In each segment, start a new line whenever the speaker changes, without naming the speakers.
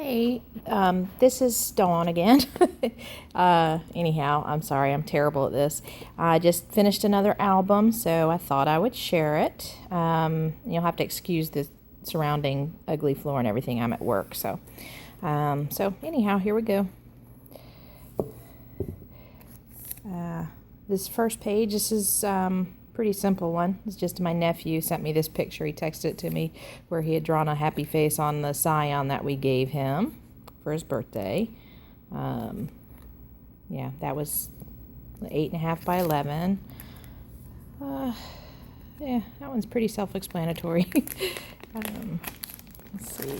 Hey, this is Dawn again. Anyhow, I'm sorry, I'm terrible at this. I just finished another album, so I thought I would share it. You'll have to excuse the surrounding ugly floor and everything. I'm at work, so anyhow, here we go. This first page, this is pretty simple one. It's just my nephew sent me this picture. He texted it to me where he had drawn a happy face on the Scion that we gave him for his birthday. Yeah, that was 8.5 by 11. Yeah, that one's pretty self-explanatory. Let's see.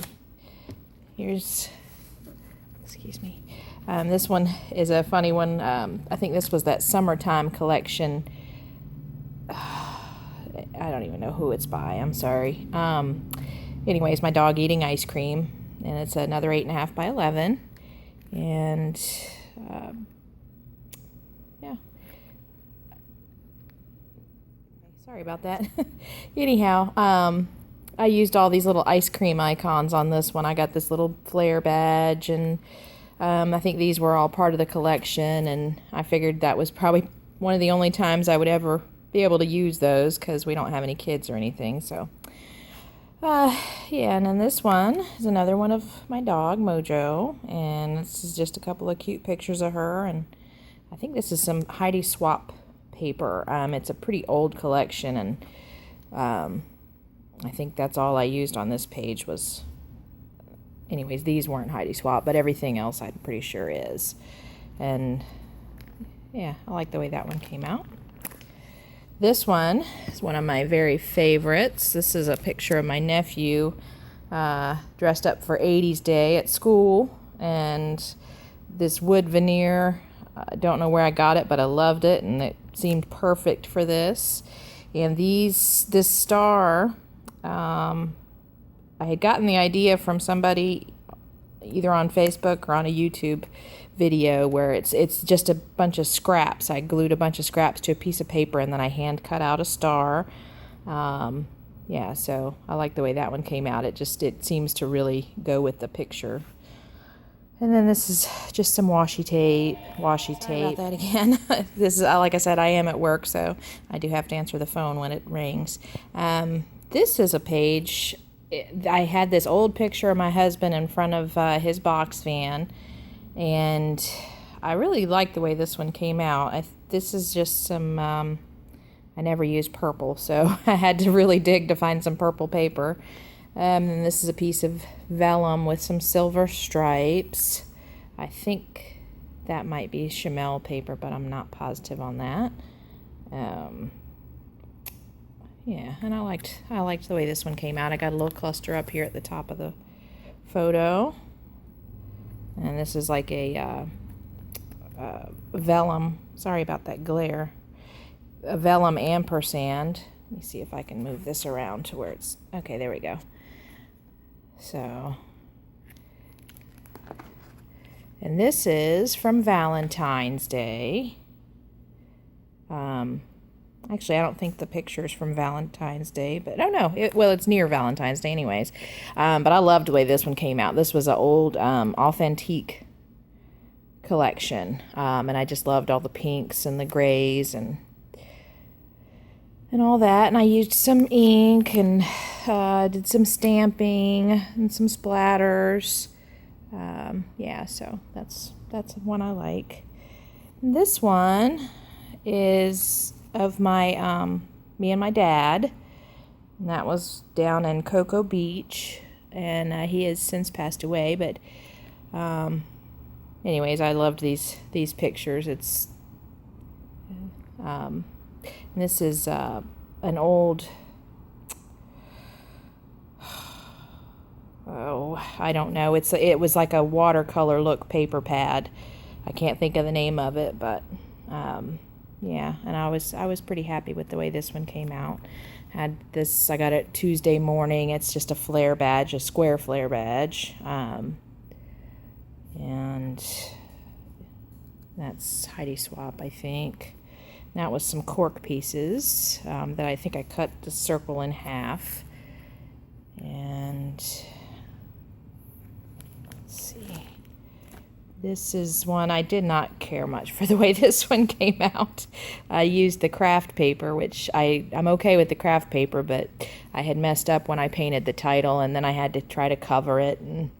Excuse me. This one is a funny one. I think this was that summertime collection. I don't even know who it's by. I'm sorry. Anyways, my dog eating ice cream, and it's another 8.5 by 11. And yeah. Sorry about that. Anyhow, I used all these little ice cream icons on this one. I got this little flare badge, and I think these were all part of the collection, and I figured that was probably one of the only times I would ever be able to use those because we don't have any kids or anything. So yeah, and then this one is another one of my dog Mojo, and this is just a couple of cute pictures of her, and I think this is some Heidi Swap paper. It's a pretty old collection, and I think that's all I used on this page was, anyways, these weren't Heidi Swap, but everything else I'm pretty sure is. And yeah, I like the way that one came out. This one is one of my very favorites. This is a picture of my nephew dressed up for 80s Day at school, and this wood veneer, I don't know where I got it, but I loved it, and it seemed perfect for this. And this star, I had gotten the idea from somebody either on Facebook or on a YouTube video where it's just a bunch of scraps. I glued a bunch of scraps to a piece of paper, and then I hand cut out a star. Yeah, so I like the way that one came out. It seems to really go with the picture. And then this is just some washi tape. Sorry about that again. This is, like I said, I am at work, so I do have to answer the phone when it rings. This is a page. I had this old picture of my husband in front of his box fan, and I really like the way this one came out. This is just some, I never used purple, so I had to really dig to find some purple paper. And this is a piece of vellum with some silver stripes. I think that might be Chamel paper, but I'm not positive on that. Yeah, and I liked the way this one came out. I got a little cluster up here at the top of the photo. And this is like a vellum. Sorry about that glare. A vellum ampersand. Let me see if I can move this around to where it's... Okay, there we go. So... And this is from Valentine's Day. Actually, I don't think the picture's from Valentine's Day, but oh no, it's near Valentine's Day anyways. But I loved the way this one came out. This was an old authentique collection, and I just loved all the pinks and the grays and all that. And I used some ink and did some stamping and some splatters. Yeah, so that's one I like. And this one is of my me and my dad, and that was down in Cocoa Beach, and he has since passed away, but anyways, I loved these pictures. It's and this is an old, I don't know, it was like a watercolor look paper pad. I can't think of the name of it, but yeah, and I was pretty happy with the way this one came out. I got it Tuesday morning. It's just a flare badge, a square flare badge. And that's Heidi Swap, I think. That was some cork pieces that I think I cut the circle in half. And let's This is one I did not care much for the way this one came out. I used the craft paper, which I'm okay with the craft paper, but I had messed up when I painted the title, and then I had to try to cover it. And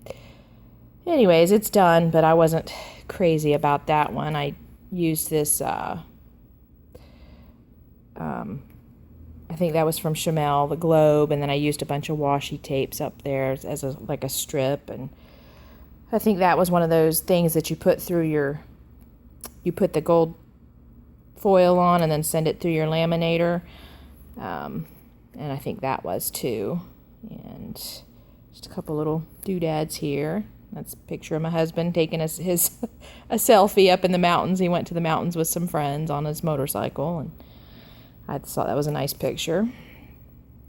anyways, it's done, but I wasn't crazy about that one. I used this, I think that was from Chamel, the globe, and then I used a bunch of washi tapes up there as like a strip, and I think that was one of those things that you put the gold foil on and then send it through your laminator. And I think that was too. And just a couple little doodads here. That's a picture of my husband taking a selfie up in the mountains. He went to the mountains with some friends on his motorcycle, and I thought that was a nice picture.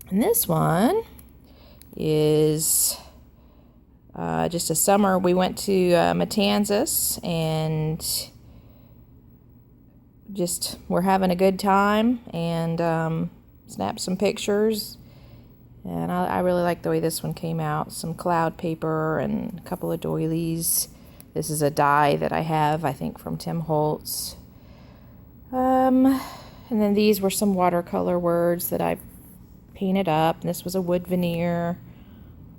And this one is just a summer. We went to Matanzas and just we're having a good time, and snapped some pictures. And I really like the way this one came out. Some cloud paper and a couple of doilies. This is a die that I have, I think, from Tim Holtz. And then these were some watercolor words that I painted up. And this was a wood veneer.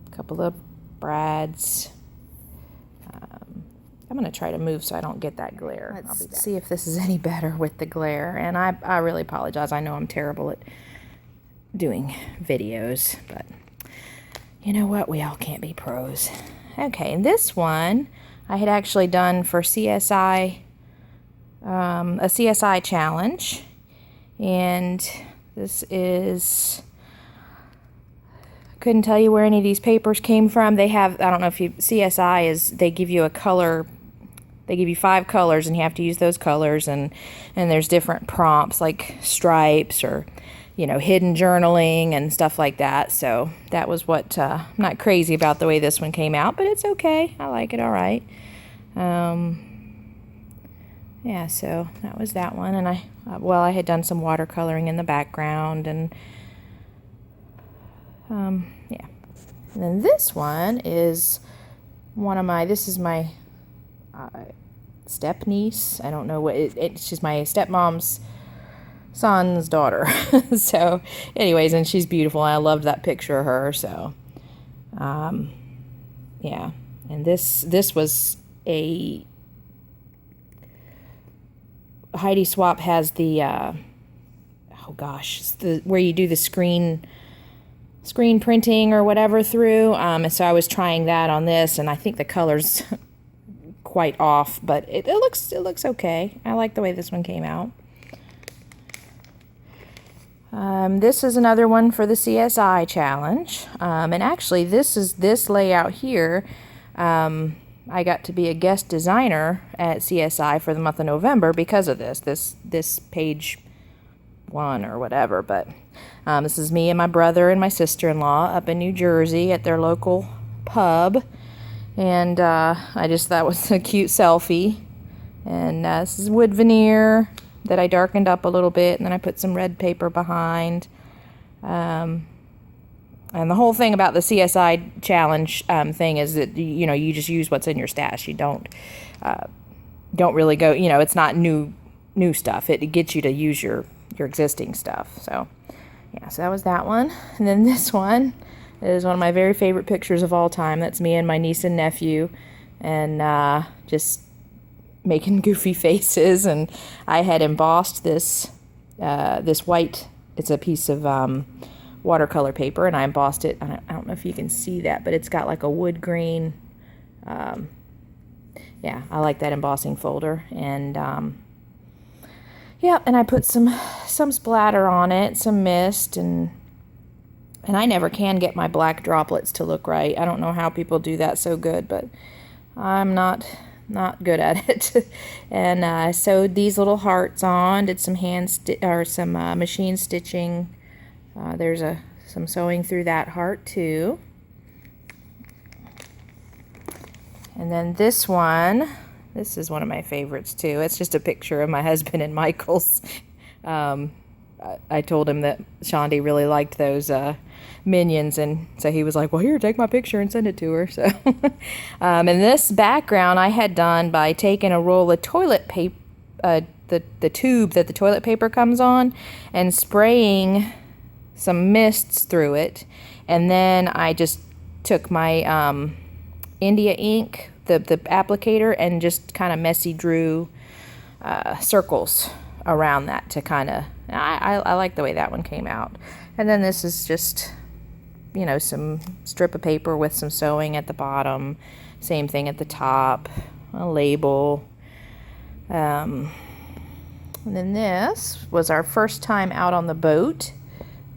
A couple of brads. I'm going to try to move so I don't get that glare. Let's see if this is any better with the glare. And I really apologize. I know I'm terrible at doing videos, but you know what? We all can't be pros. Okay, and this one I had actually done for CSI, a CSI challenge. And this is... couldn't tell you where any of these papers came from. They have, I don't know if you, CSI is, they give you a color, they give you 5 colors and you have to use those colors, and there's different prompts like stripes or, you know, hidden journaling and stuff like that. So that was what, I'm not crazy about the way this one came out, but it's okay. I like it all right. Yeah, so that was that one. And I had done some watercoloring in the background, and yeah. And then this one is this is my step niece. I don't know what she's my stepmom's son's daughter. So anyways, and she's beautiful. I loved that picture of her. So, yeah. And this was Heidi Swapp has the, where you do the screen printing or whatever through, and so I was trying that on this, and I think the color's quite off, but it looks okay. I like the way this one came out. This is another one for the CSI challenge, and actually this layout here, I got to be a guest designer at CSI for the month of November because of this page 1 or whatever, but this is me and my brother and my sister-in-law up in New Jersey at their local pub, and I just thought it was a cute selfie. And this is wood veneer that I darkened up a little bit, and then I put some red paper behind. And the whole thing about the CSI challenge thing is that you just use what's in your stash. You don't really go. It's not new stuff. It gets you to use your existing stuff. So yeah, so that was that one. And then this one is one of my very favorite pictures of all time. That's me and my niece and nephew, and just making goofy faces. And I had embossed this white. It's a piece of watercolor paper, and I embossed it. I don't know if you can see that, but it's got like a wood green. Yeah, I like that embossing folder. And yeah, and I put some splatter on it, some mist, and I never can get my black droplets to look right. I don't know how people do that so good, but I'm not good at it. And I sewed these little hearts on, did some machine stitching. There's some sewing through that heart too. And then this is one of my favorites too. It's just a picture of my husband and Michael's. I told him that Shandi really liked those minions, and so he was like, well, here, take my picture and send it to her. So and this background I had done by taking a roll of toilet paper, the tube that the toilet paper comes on, and spraying some mists through it. And then I just took my India ink, the applicator, and just kind of messy drew circles around that to kind of, I like the way that one came out. And then this is just, you know, some strip of paper with some sewing at the bottom, same thing at the top, a label. And then this was our first time out on the boat.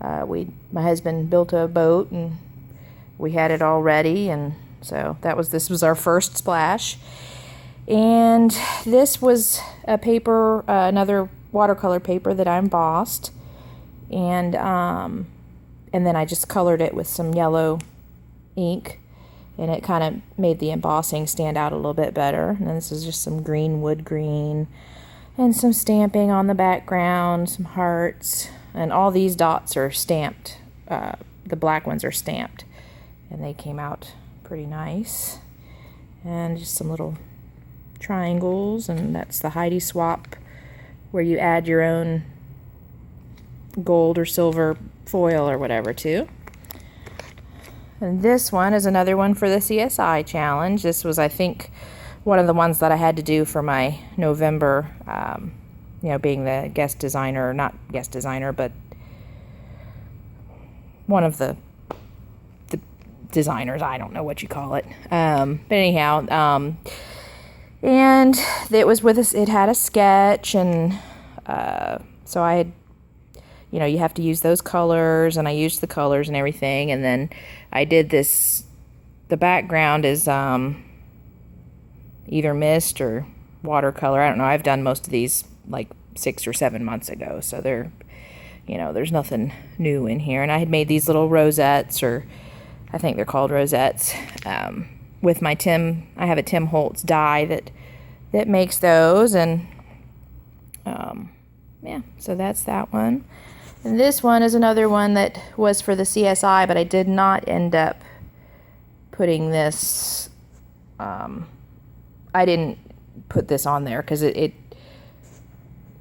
My husband built a boat and we had it all ready, and so this was our first splash. And this was a paper, another watercolor paper that I embossed, and then I just colored it with some yellow ink, and it kind of made the embossing stand out a little bit better. And then this is just some green wood green, and some stamping on the background, some hearts, and all these dots are stamped. The black ones are stamped, and they came out pretty nice. And just some little triangles, and that's the Heidi swap where you add your own gold or silver foil or whatever too. And this one is another one for the CSI challenge. This was, I think, one of the ones that I had to do for my November, you know, being the guest designer, not guest designer, but one of the designers, I don't know what you call it. But anyhow, and it was with us, it had a sketch, and so I had, you know, you have to use those colors, and I used the colors and everything, and then I did this, the background is either mist or watercolor. I don't know, I've done most of these like 6 or 7 months ago, so they're, you know, there's nothing new in here. And I had made these little rosettes, or I think they're called rosettes, with my I have a Tim Holtz die that makes those, and yeah, so that's that one. And this one is another one that was for the CSI, but I did not end up putting this, I didn't put this on there because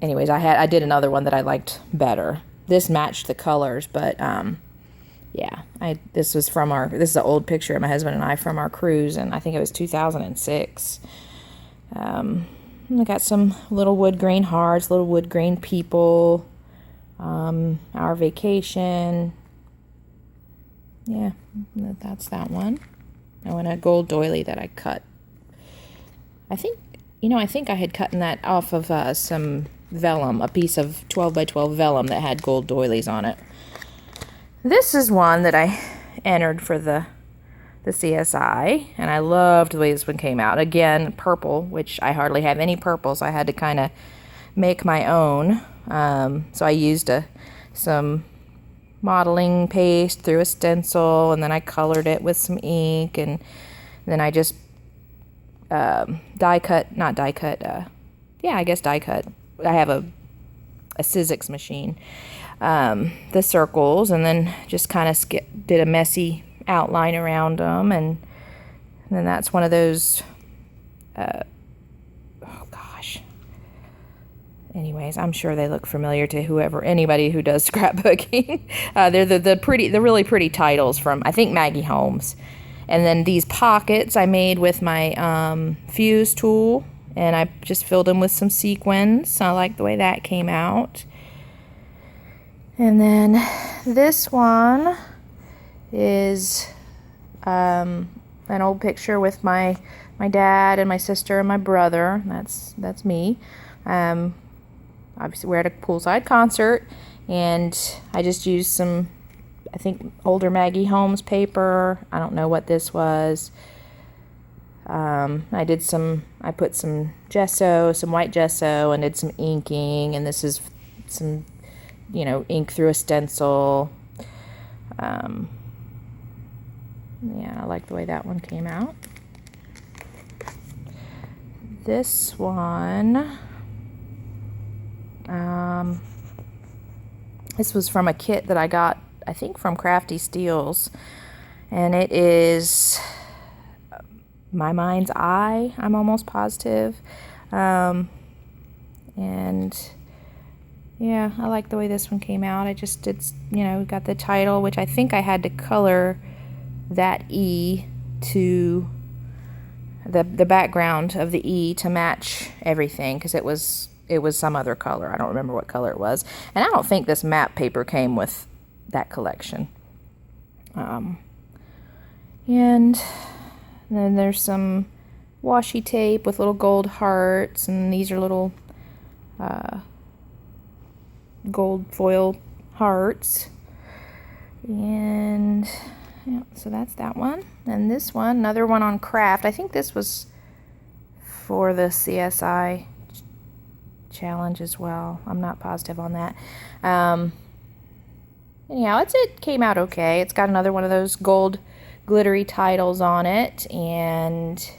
anyways, I did another one that I liked better. This matched the colors, but yeah, this is an old picture of my husband and I from our cruise, and I think it was 2006. I got some little wood grain hearts, little wood grain people, our vacation. Yeah, that's that one. Oh, and a gold doily that I cut. I think I had cut that off of some vellum, a piece of 12 by 12 vellum that had gold doilies on it. This is one that I entered for the CSI, and I loved the way this one came out. Again, purple, which I hardly have any purple, so I had to kind of make my own. So I used some modeling paste through a stencil, and then I colored it with some ink, and then I just die cut. I have a Sizzix machine. The circles, and then just kind of did a messy outline around them, and then that's one of those, oh gosh. Anyways, I'm sure they look familiar to anybody who does scrapbooking. They're the really pretty titles from, I think, Maggie Holmes. And then these pockets I made with my fuse tool, and I just filled them with some sequins. I like the way that came out. And then this one is an old picture with my dad and my sister and my brother. That's me. Obviously we're at a poolside concert, and I just used some, I think, older Maggie Holmes paper. I don't know what this was. I put some gesso, some white gesso, and did some inking, and this is some, you know, ink through a stencil. Yeah, I like the way that one came out. This one, this was from a kit that I got I think from Crafty Steels, and it is My Mind's Eye, I'm almost positive. And yeah, I like the way this one came out. It's got the title, which I think I had to color that E to the background of the E to match everything, because it was some other color. I don't remember what color it was. And I don't think this map paper came with that collection. And then there's some washi tape with little gold hearts, and these are little gold foil hearts. And yeah, so that's that one. And this one, another one on craft. I think this was for the CSI challenge as well. I'm not positive on that. Anyhow, it came out okay. It's got another one of those gold glittery titles on it, and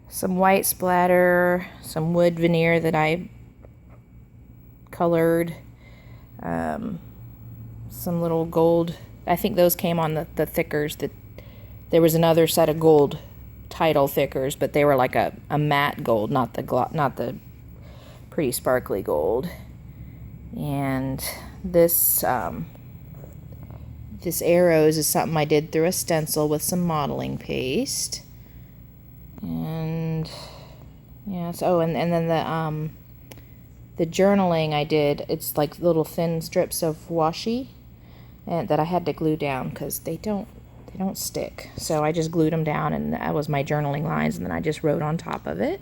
some white splatter, some wood veneer that I colored, some little gold. I think those came on the thickers. That there was another set of gold title thickers, but they were like a matte gold, not the pretty sparkly gold. And this arrows is something I did through a stencil with some modeling paste. And yeah, so and then the journaling I did, it's like little thin strips of washi and that I had to glue down because they don't stick. So I just glued them down, and that was my journaling lines, and then I just wrote on top of it.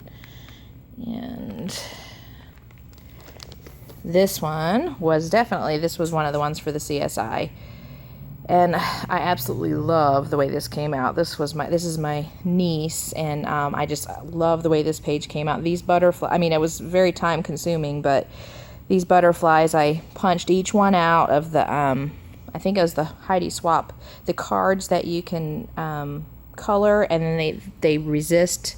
And this one was one of the ones for the CSI. And I absolutely love the way this came out. This is my niece, and I just love the way this page came out. These butterflies, I mean, it was very time consuming, but these butterflies, I punched each one out of the, I think it was the Heidi Swap, the cards that you can color, and then they resist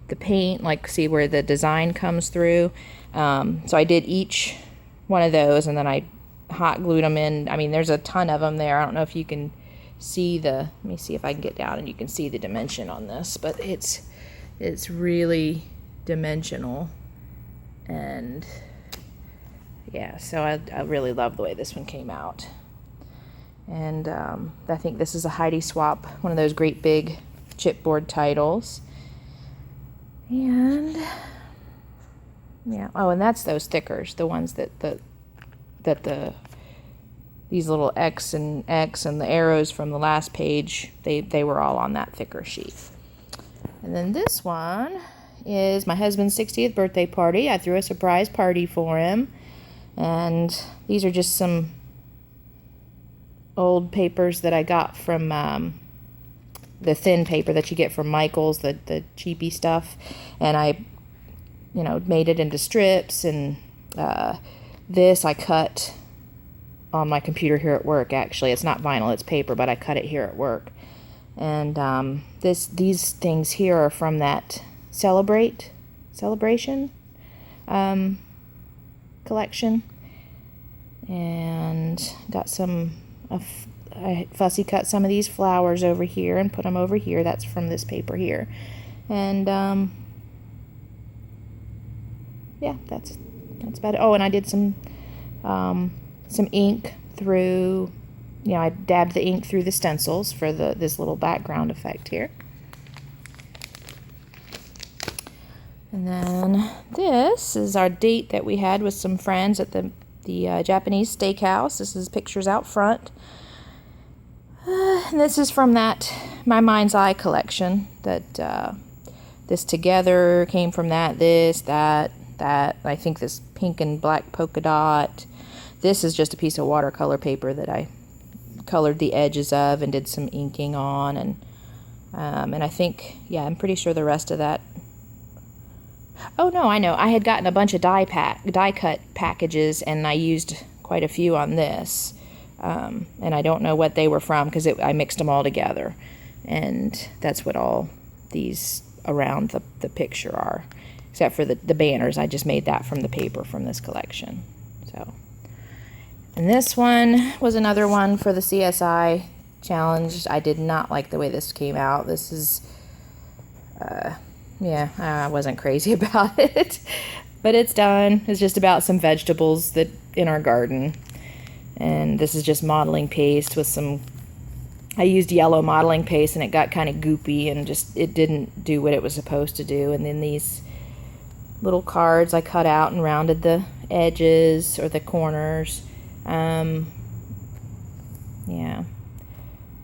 the paint, like see where the design comes through. So I did each one of those, and then I hot glued them in. I mean, there's a ton of them there. I don't know if you can see let me see if I can get down and you can see the dimension on this, but it's really dimensional. And yeah, so I really love the way this one came out. And I think this is a Heidi Swap, one of those great big chipboard titles. And yeah, oh, and that's those stickers, the ones that these little X and the arrows from the last page, they were all on that thicker sheet. And then this one is my husband's 60th birthday party. I threw a surprise party for him, and these are just some old papers that I got from the thin paper that you get from Michael's, the cheapy stuff, and I made it into strips. And this I cut on my computer here at work. Actually, it's not vinyl, it's paper, but I cut it here at work. And these things here are from that celebration collection. And got some, I fussy cut some of these flowers over here and put them over here. That's from this paper here. And yeah, that's about it. Oh, and I did some ink through, I dabbed the ink through the stencils for this little background effect here. And then this is our date that we had with some friends at the Japanese steakhouse. This is pictures out front. And this is from that My Mind's Eye collection. That this together came from that. I think this pink and black polka dot. This is just a piece of watercolor paper that I colored the edges of and did some inking on, and I think, yeah, I'm pretty sure the rest of that. Oh no, I know. I had gotten a bunch of die cut packages, and I used quite a few on this, and I don't know what they were from because I mixed them all together, and that's what all these around the picture are, except for the banners. I just made that from the paper from this collection. So, And this one was another one for the CSI challenge. I did not like the way this came out. This is, yeah, I wasn't crazy about it. But it's done. It's just about some vegetables that in our garden. And this is just modeling paste with some, I used yellow modeling paste and it got kind of goopy and just, it didn't do what it was supposed to do. And then these little cards I cut out and rounded the edges or the corners. Yeah,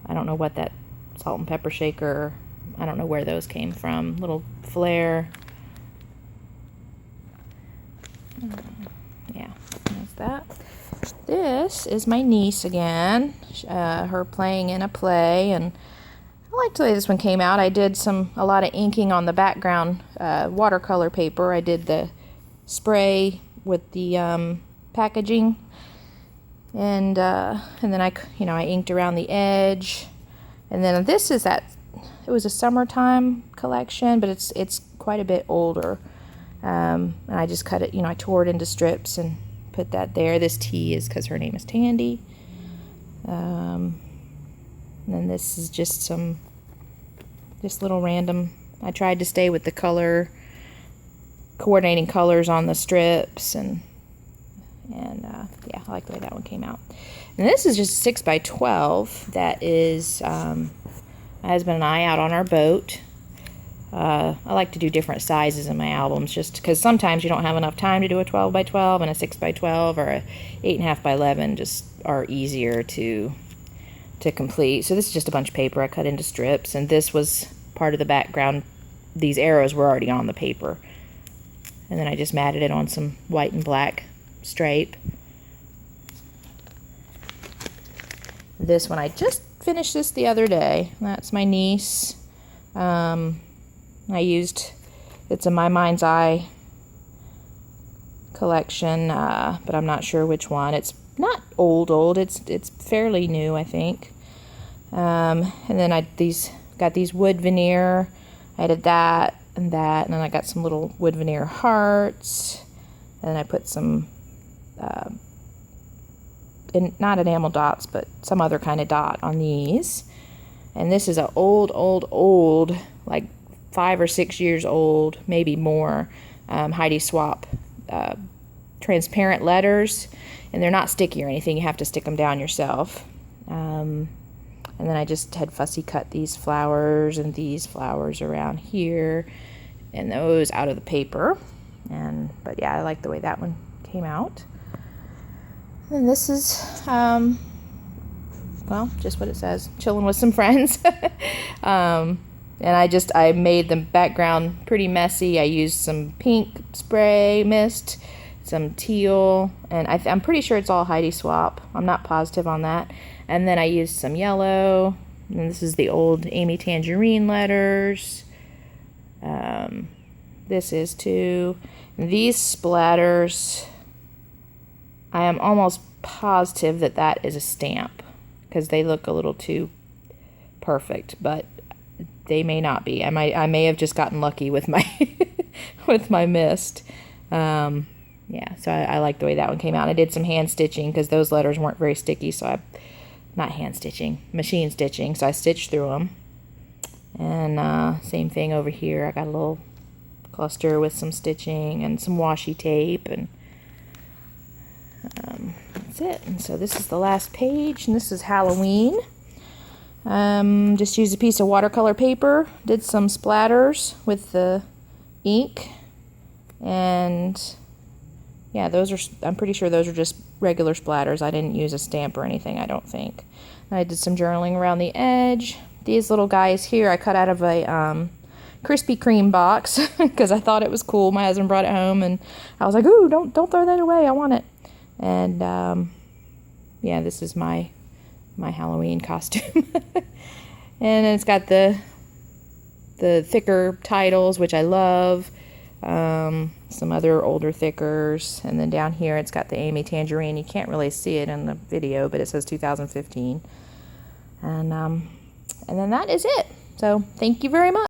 I don't know what that salt and pepper shaker, I don't know where those came from. Little flare. Yeah, that's that. This is my niece again, her playing in a play, and I liked the way this one came out. I did a lot of inking on the background watercolor paper. I did the spray with the packaging, and then I inked around the edge. And then this is it was a summertime collection, but it's quite a bit older. And I just cut it, I tore it into strips and put that there. This T is because her name is Tandy. And then this is just little random. I tried to stay with the coordinating colors on the strips, and yeah, I like the way that one came out. And this is just 6x12. That is my husband and I out on our boat. I like to do different sizes in my albums just because sometimes you don't have enough time to do a 12x12, and a 6x12 or a 8.5x11 just are easier to complete. So this is just a bunch of paper I cut into strips, and this was part of the background. These arrows were already on the paper, and then I just matted it on some white and black stripe. This one, I just finished this the other day. That's my niece. It's a My Mind's Eye collection, but I'm not sure which one. It's not old. It's fairly new, I think. And then got these wood veneer. I did that, and then I got some little wood veneer hearts, and then I put some, not enamel dots, but some other kind of dot on these. And this is an old, like 5 or 6 years old, maybe more, Heidi Swapp transparent letters, and they're not sticky or anything. You have to stick them down yourself. And then I just had fussy cut these flowers and these flowers around here, and those out of the paper. But yeah, I like the way that one came out. And this is, well, just what it says, chilling with some friends. And I made the background pretty messy. I used some pink spray mist, some teal, and I'm pretty sure it's all Heidi Swapp. I'm not positive on that. And then I used some yellow, and this is the old Amy Tangerine letters. This is too. These splatters, I am almost positive that is a stamp, because they look a little too perfect, but they may not be. I may have just gotten lucky with my with my mist. Yeah, so I like the way that one came out. I did some hand stitching because those letters weren't very sticky, so machine stitching, so I stitched through them. And same thing over here. I got a little cluster with some stitching and some washi tape, and that's it. And so this is the last page, and this is Halloween. Just used a piece of watercolor paper, did some splatters with the ink, and yeah, I'm pretty sure those are just regular splatters. I didn't use a stamp or anything, I don't think. I did some journaling around the edge. These little guys here I cut out of a Krispy Kreme box because I thought it was cool. My husband brought it home, and I was like, ooh, don't throw that away, I want it. And yeah, this is my Halloween costume. And it's got the thicker titles, which I love. Some other older thickers, and then down here it's got the Amy Tangerine. You can't really see it in the video, but it says 2015. And then that is it. So thank you very much.